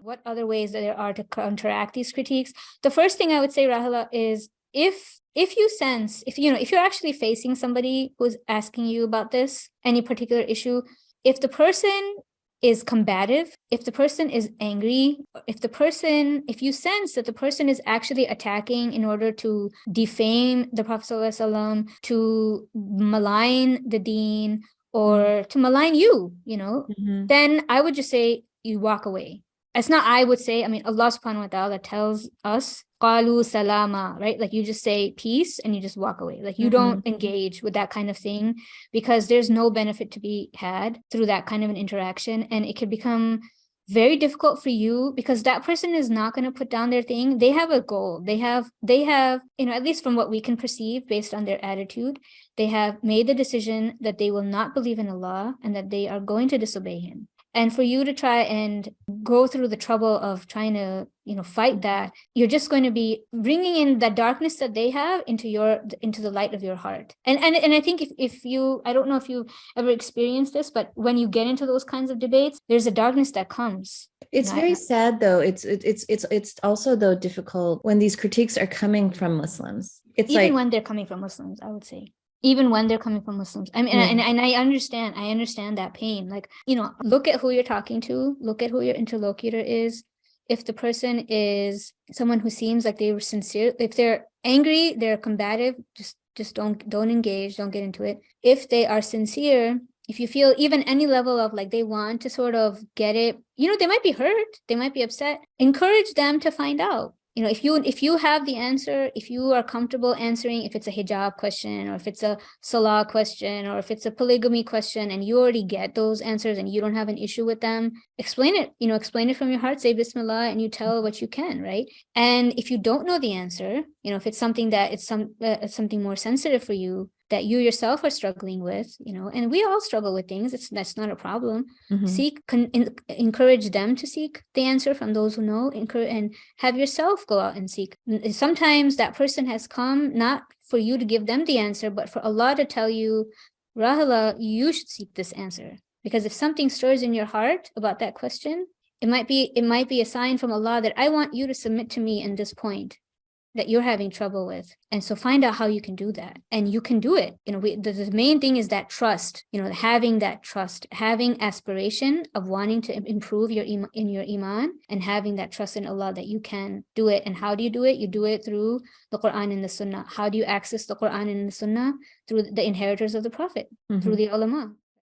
What other ways there are to counteract these critiques. The first thing I would say, Rahila, is if you sense, if you're actually facing somebody who's asking you about this, any particular issue, if the person is combative, if the person is angry, if you sense that the person is actually attacking in order to defame the Prophet ﷺ, to malign the deen, or to malign you, then I would just say you walk away. It's not I would say, Allah subhanahu wa ta'ala tells us, qalu salama, right? Like you just say peace and you just walk away. Like you don't engage with that kind of thing, because there's no benefit to be had through that kind of an interaction. And it could become very difficult for you, because that person is not going to put down their thing. They have a goal. They have, at least from what we can perceive based on their attitude, they have made the decision that they will not believe in Allah and that they are going to disobey Him. And for you to try and go through the trouble of trying to, fight that, you're just going to be bringing in that darkness that they have into the light of your heart. And I think if you, I don't know if you ever experienced this, but when you get into those kinds of debates, there's a darkness that comes. It's very sad, though. It's also, though, difficult when these critiques are coming from Muslims. It's even when they're coming from Muslims, I would say. Even when they're coming from Muslims. And I understand that pain. Like, look at who you're talking to, look at who your interlocutor is. If the person is someone who seems like they were sincere, if they're angry, they're combative, just don't engage, don't get into it. If they are sincere, if you feel even any level of like they want to sort of get it, they might be hurt, they might be upset, encourage them to find out. If you have the answer, if you are comfortable answering, if it's a hijab question, or if it's a salah question, or if it's a polygamy question, and you already get those answers and you don't have an issue with them, explain it from your heart, say Bismillah, and you tell what you can, right? And if you don't know the answer, if it's something that it's something more sensitive for you, that you yourself are struggling with, and we all struggle with things. That's not a problem. Encourage them to seek the answer from those who know, and have yourself go out and seek. Sometimes that person has come not for you to give them the answer, but for Allah to tell you, Rahila, you should seek this answer. Because if something stirs in your heart about that question, it might be a sign from Allah that I want you to submit to me in this point that you're having trouble with. And so find out how you can do that. And you can do it. The main thing is that trust, having that trust, having aspiration of wanting to improve your iman, and having that trust in Allah that you can do it. And how do you do it? You do it through the Quran and the Sunnah. How do you access the Quran and the Sunnah? Through the inheritors of the Prophet, through the ulama.